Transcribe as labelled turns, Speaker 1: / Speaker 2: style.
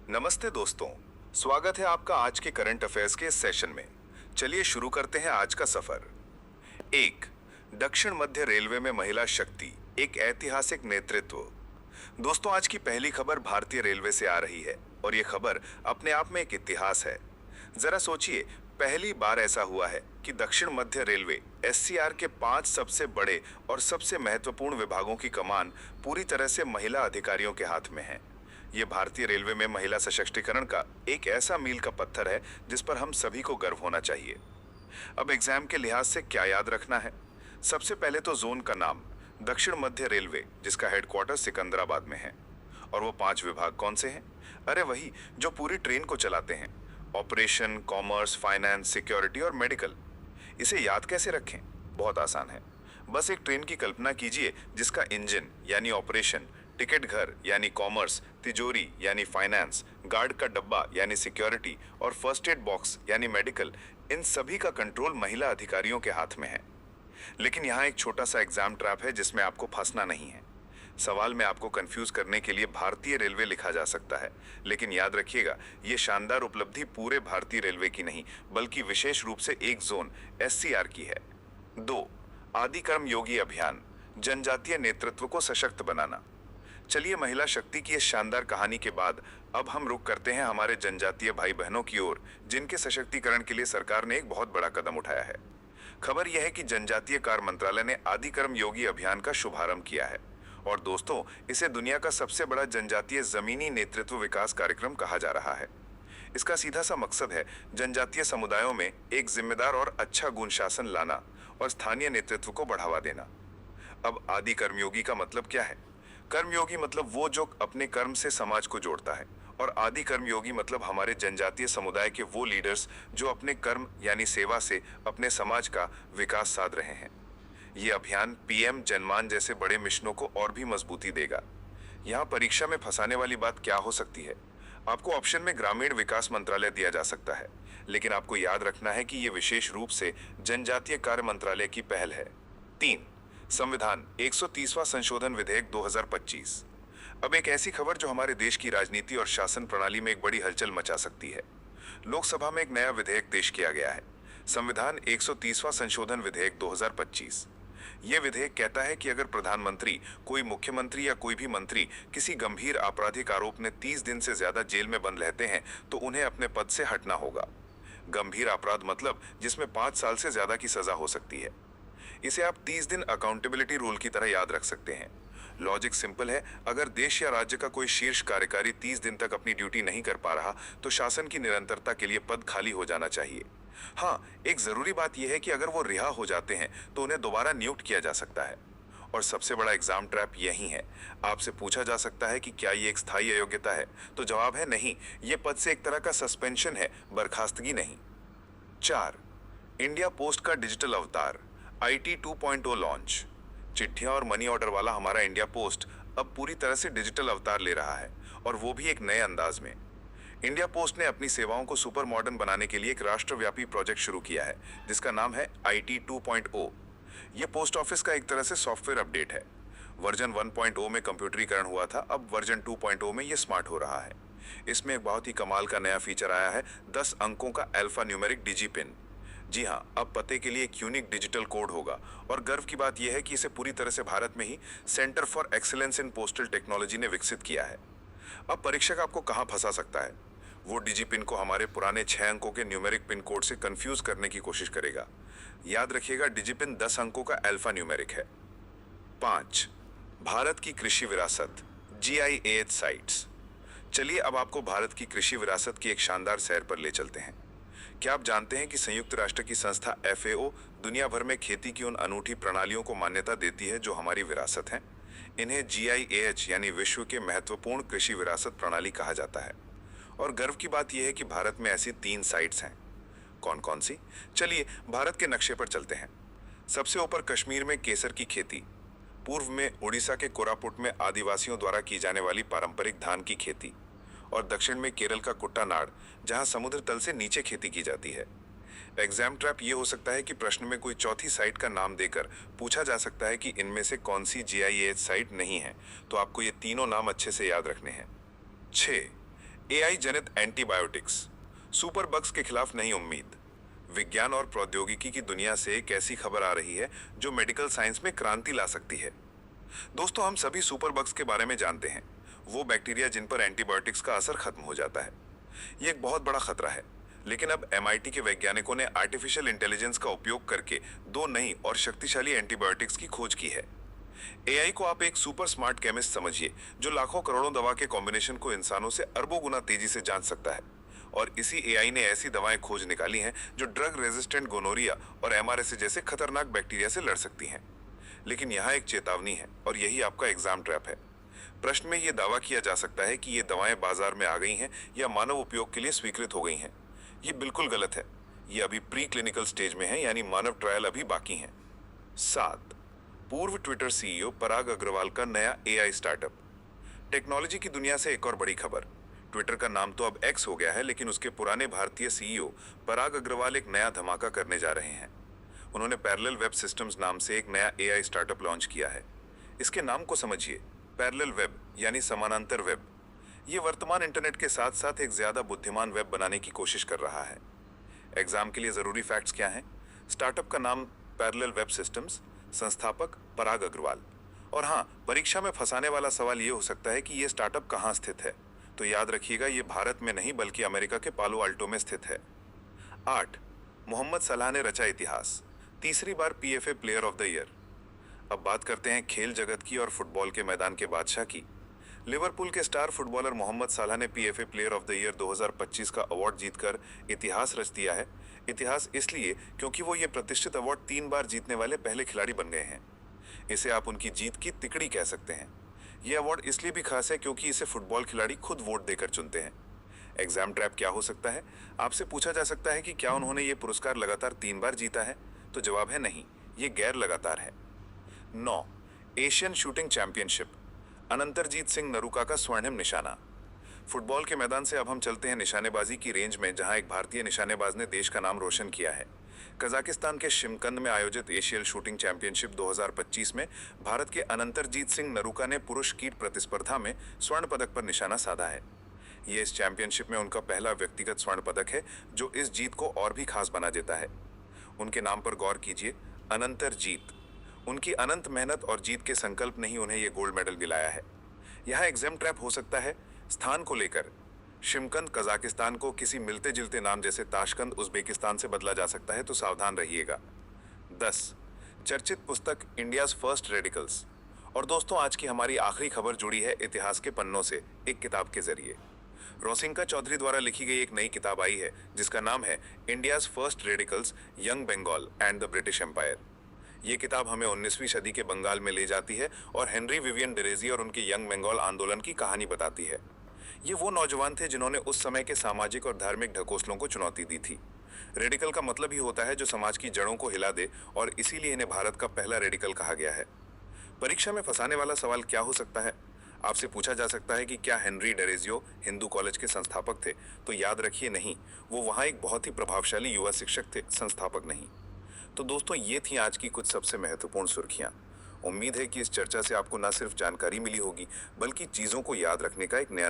Speaker 1: नमस्ते दोस्तों, स्वागत है आपका आज के करंट अफेयर्स के इस सेशन में। चलिए शुरू करते हैं आज का सफर। एक, दक्षिण मध्य रेलवे में महिला शक्ति, एक ऐतिहासिक नेतृत्व। दोस्तों, आज की पहली खबर भारतीय रेलवे से आ रही है और ये खबर अपने आप में एक इतिहास है। जरा सोचिए, पहली बार ऐसा हुआ है कि दक्षिण मध्य रेलवे एससीआर के 5 सबसे बड़े और सबसे महत्वपूर्ण विभागों की कमान पूरी तरह से महिला अधिकारियों के हाथ में है। ये भारतीय रेलवे में महिला सशक्तिकरण का एक ऐसा मील का पत्थर है जिस पर हम सभी को गर्व होना चाहिए। अब एग्जाम के लिहाज से क्या याद रखना है? सबसे पहले तो जोन का नाम, दक्षिण मध्य रेलवे, जिसका हेडक्वार्टर सिकंदराबाद में है। और वो 5 विभाग कौन से हैं? अरे वही जो पूरी ट्रेन को चलाते हैं, ऑपरेशन, कॉमर्स, फाइनेंस, सिक्योरिटी और मेडिकल। इसे याद कैसे रखें? बहुत आसान है। बस एक ट्रेन की कल्पना कीजिए जिसका इंजन यानी ऑपरेशन, टिकट घर यानी कॉमर्स, तिजोरी यानी फाइनेंस, गार्ड का डब्बा यानी सिक्योरिटी और फर्स्ट एड बॉक्स यानी मेडिकल, इन सभी का कंट्रोल महिला अधिकारियों के हाथ में है। लेकिन यहाँ एक छोटा सा एग्जाम ट्रैप है जिसमें आपको फंसना नहीं है। सवाल में आपको कंफ्यूज करने के लिए भारतीय रेलवे लिखा जा सकता है, लेकिन याद रखिएगा, ये शानदार उपलब्धि पूरे भारतीय रेलवे की नहीं बल्कि विशेष रूप से एक जोन एससीआर की है। 2, आदि कर्मयोगी अभियान, जनजातीय नेतृत्व को सशक्त बनाना। चलिए, महिला शक्ति की इस शानदार कहानी के बाद अब हम रुख करते हैं हमारे जनजातीय भाई बहनों की ओर, जिनके सशक्तिकरण के लिए सरकार ने एक बहुत बड़ा कदम उठाया है। खबर यह है कि जनजातीय कार्य मंत्रालय ने आदि कर्मयोगी अभियान का शुभारंभ किया है। और दोस्तों, इसे दुनिया का सबसे बड़ा जनजातीय जमीनी नेतृत्व विकास कार्यक्रम कहा जा रहा है। इसका सीधा सा मकसद है जनजातीय समुदायों में एक जिम्मेदार और अच्छा गुण शासन लाना और स्थानीय नेतृत्व को बढ़ावा देना। अब आदि कर्मयोगी का मतलब क्या है? कर्मयोगी मतलब वो जो अपने कर्म से समाज को जोड़ता है, और आदि कर्मयोगी मतलब हमारे जनजातीय समुदाय के वो लीडर्स जो अपने कर्म यानी सेवा से अपने समाज का विकास साध रहे हैं। ये अभियान पीएम जनमान जैसे बड़े मिशनों को और भी मजबूती देगा। यहाँ परीक्षा में फंसाने वाली बात क्या हो सकती है? आपको ऑप्शन में ग्रामीण विकास मंत्रालय दिया जा सकता है, लेकिन आपको याद रखना है कि ये विशेष रूप से जनजातीय कार्य मंत्रालय की पहल है। 3, संविधान 130वां संशोधन विधेयक 2025। अब एक ऐसी खबर जो हमारे देश की राजनीति और शासन प्रणाली में एक बड़ी हलचल मचा सकती है। लोकसभा में एक नया विधेयक पेश किया गया है, संविधान 130वां संशोधन विधेयक 2025। ये विधेयक कहता है कि अगर प्रधानमंत्री, कोई मुख्यमंत्री या कोई भी मंत्री किसी गंभीर आपराधिक आरोप में 30 दिन से ज्यादा जेल में बंद रहते हैं तो उन्हें अपने पद से हटना होगा। गंभीर अपराध मतलब जिसमें 5 साल से ज्यादा की सजा हो सकती है। इसे आप 30 दिन अकाउंटेबिलिटी रूल की तरह याद रख सकते हैं। लॉजिक सिंपल है, अगर देश या राज्य का कोई शीर्ष कार्यकारी 30 दिन तक अपनी ड्यूटी नहीं कर पा रहा तो शासन की निरंतरता के लिए पद खाली हो जाना चाहिए। हाँ, एक जरूरी बात यह है कि अगर वो रिहा हो जाते हैं तो उन्हें दोबारा नियुक्त किया जा सकता है। और सबसे बड़ा एग्जाम ट्रैप यही है। आपसे पूछा जा सकता है कि क्या ये एक स्थायी अयोग्यता है? तो जवाब है नहीं, ये पद से एक तरह का सस्पेंशन है, बर्खास्तगी नहीं। 4, इंडिया पोस्ट का डिजिटल अवतार, IT 2.0 लॉन्च। चिट्ठियां और मनी ऑर्डर वाला हमारा इंडिया पोस्ट अब पूरी तरह से डिजिटल अवतार ले रहा है, और वो भी एक नए अंदाज में। इंडिया पोस्ट ने अपनी सेवाओं को सुपर मॉडर्न बनाने के लिए एक राष्ट्रव्यापी प्रोजेक्ट शुरू किया है जिसका नाम है IT 2.0। ये पोस्ट ऑफिस का एक तरह से सॉफ्टवेयर अपडेट है। वर्जन 1.0 में कंप्यूटरीकरण हुआ था, अब वर्जन 2.0 में ये स्मार्ट हो रहा है। इसमें एक बहुत ही कमाल का नया फीचर आया है, 10 अंकों का अल्फा न्यूमेरिक डिजी पिन। जी हाँ, अब पते के लिए एक यूनिक डिजिटल कोड होगा, और गर्व की बात यह है कि इसे पूरी तरह से भारत में ही centre for excellence in postal technology ने विकसित किया है। अब परीक्षक आपको कहाँ फंसा सकता है? वो डिजी पिन को हमारे पुराने 6 अंकों के न्यूमेरिक पिन कोड से कंफ्यूज करने की कोशिश करेगा। याद रखिएगा, डिजी पिन 10 अंकों का अल्फा न्यूमेरिक है। 5, भारत की कृषि विरासत, GIAH साइट्स। चलिए, अब आपको भारत की कृषि विरासत की एक शानदार सैर पर ले चलते हैं। क्या आप जानते हैं कि संयुक्त राष्ट्र की संस्था FAO दुनिया भर में खेती की उन अनूठी प्रणालियों को मान्यता देती है जो हमारी विरासत हैं? इन्हें GIAH यानी विश्व के महत्वपूर्ण कृषि विरासत प्रणाली कहा जाता है। और गर्व की बात यह है कि भारत में ऐसी 3 साइट्स हैं। कौन कौन सी? चलिए, भारत के नक्शे पर चलते हैं। सबसे ऊपर कश्मीर में केसर की खेती, पूर्व में उड़ीसा के कोरापुट में आदिवासियों द्वारा की जाने वाली पारंपरिक धान की खेती, और दक्षिण में केरल का कुट्टानाड, जहां समुद्र तल से नीचे खेती की जाती है। एग्जाम ट्रैप ये हो सकता है कि प्रश्न में कोई चौथी साइट का नाम देकर पूछा जा सकता है कि इनमें से कौन सी GIAH साइट नहीं है, तो आपको ये तीनों नाम अच्छे से याद रखने हैं। 6, एआई जनित एंटीबायोटिक्स, सुपर बग्स के खिलाफ नई उम्मीद। विज्ञान और प्रौद्योगिकी की दुनिया से एक ऐसी खबर आ रही है जो मेडिकल साइंस में क्रांति ला सकती है। दोस्तों, हम सभी सुपर बग्स के बारे में जानते हैं, वो बैक्टीरिया जिन पर एंटीबायोटिक्स का असर खत्म हो जाता है। ये एक बहुत बड़ा खतरा है, लेकिन अब एमआईटी के वैज्ञानिकों ने आर्टिफिशियल इंटेलिजेंस का उपयोग करके दो नई और शक्तिशाली एंटीबायोटिक्स की खोज की है। एआई को आप एक सुपर स्मार्ट केमिस्ट समझिए, जो लाखों करोड़ों दवा के कॉम्बिनेशन को इंसानों से अरबों गुना तेजी से जांच सकता है। और इसी एआई ने ऐसी दवाएं खोज निकाली हैं जो ड्रग रेजिस्टेंट गोनोरिया और एमआरएसए जैसे खतरनाक बैक्टीरिया से लड़ सकती हैं। लेकिन यहाँ एक चेतावनी है, और यही आपका एग्जाम ट्रैप है। प्रश्न में यह दावा किया जा सकता है कि ये दवाएं बाजार में आ गई हैं या मानव उपयोग के लिए स्वीकृत हो गई हैं। ये बिल्कुल गलत है। ये अभी प्री क्लिनिकल स्टेज में है, यानी मानव ट्रायल अभी बाकी हैं। 7. पूर्व ट्विटर सीईओ पराग अग्रवाल का नया एआई स्टार्टअप। टेक्नोलॉजी की दुनिया से एक और बड़ी खबर। ट्विटर का नाम तो अब एक्स हो गया है, लेकिन उसके पुराने भारतीय सीईओ पराग अग्रवाल एक नया धमाका करने जा रहे हैं। उन्होंने पैरेलल वेब सिस्टम्स नाम से एक नया एआई स्टार्टअप लॉन्च किया है। इसके नाम को समझिए, पैरेलल वेब यानी समानांतर वेब। ये वर्तमान इंटरनेट के साथ साथ एक ज्यादा बुद्धिमान वेब बनाने की कोशिश कर रहा है। एग्जाम के लिए जरूरी फैक्ट्स क्या हैं? स्टार्टअप का नाम पैरेलल वेब सिस्टम्स, संस्थापक पराग अग्रवाल। और हाँ, परीक्षा में फंसाने वाला सवाल ये हो सकता है कि ये स्टार्टअप कहाँ स्थित है। तो याद रखिएगा, ये भारत में नहीं बल्कि अमेरिका के पालो अल्टो में स्थित है। 8. मोहम्मद सलाह ने रचा इतिहास, तीसरी बार PFA player of the year. अब बात करते हैं खेल जगत की और फुटबॉल के मैदान के बादशाह की। लिवरपूल के स्टार फुटबॉलर मोहम्मद सलाह ने PFA player of the year 2025 का अवार्ड जीतकर इतिहास रच दिया है। इतिहास इसलिए क्योंकि वो ये प्रतिष्ठित अवार्ड 3 बार जीतने वाले पहले खिलाड़ी बन गए हैं। इसे आप उनकी जीत की तिकड़ी कह सकते हैं। ये अवार्ड इसलिए भी खास है क्योंकि इसे फुटबॉल खिलाड़ी खुद वोट देकर चुनते हैं। एग्जाम ट्रैप क्या हो सकता है? आपसे पूछा जा सकता है कि क्या उन्होंने ये पुरस्कार लगातार 3 बार जीता है? तो जवाब है नहीं, ये गैर लगातार है। 9. Asian shooting championship, Anantjeet Singh Naruka का स्वर्णिम निशाना। फुटबॉल के मैदान से अब हम चलते हैं निशानेबाजी की रेंज में, जहां एक भारतीय निशानेबाज ने देश का नाम रोशन किया है। कजाकिस्तान के शिमकंद में आयोजित एशियन शूटिंग चैंपियनशिप 2025 में भारत के अनंतरजीत सिंह नरूका ने पुरुष कीट प्रतिस्पर्धा में स्वर्ण पदक पर निशाना साधा है। ये इस चैंपियनशिप में उनका पहला व्यक्तिगत स्वर्ण पदक है, जो इस जीत को और भी खास बना देता है। उनके नाम पर गौर कीजिए, अनंतरजीत। उनकी अनंत मेहनत और जीत के संकल्प ने ही उन्हें ये गोल्ड मेडल दिलाया है। यहाँ एग्जाम ट्रैप हो सकता है स्थान को लेकर। शिमकंद कजाकिस्तान को किसी मिलते जुलते नाम जैसे ताशकंद उज्बेकिस्तान से बदला जा सकता है, तो सावधान रहिएगा। 10. चर्चित पुस्तक इंडियाज फर्स्ट रेडिकल्स। और दोस्तों, आज की हमारी आखिरी खबर जुड़ी है इतिहास के पन्नों से एक किताब के जरिए। रोसिंका चौधरी द्वारा लिखी गई एक नई किताब आई है जिसका नाम है India's first radicals, young Bengal and the British empire. ये किताब हमें 19वीं सदी के बंगाल में ले जाती है और हेनरी विवियन डेरेजी और उनके यंग बंगाल आंदोलन की कहानी बताती है। ये वो नौजवान थे जिन्होंने उस समय के सामाजिक और धार्मिक ढकोसलों को चुनौती दी थी। रेडिकल का मतलब ही होता है जो समाज की जड़ों को हिला दे, और इसीलिए इन्हें भारत का पहला रेडिकल कहा गया है। परीक्षा में फंसाने वाला सवाल क्या हो सकता है? आपसे पूछा जा सकता है कि क्या हेनरी डेरेजियो हिंदू कॉलेज के संस्थापक थे? तो याद रखिए, नहीं, वो वहाँ एक बहुत ही प्रभावशाली युवा शिक्षक थे, संस्थापक नहीं। तो दोस्तों, ये थी आज की कुछ सबसे महत्वपूर्ण सुर्खियां। उम्मीद है कि इस चर्चा से आपको न सिर्फ जानकारी मिली होगी, बल्कि चीज़ों को याद रखने का एक नया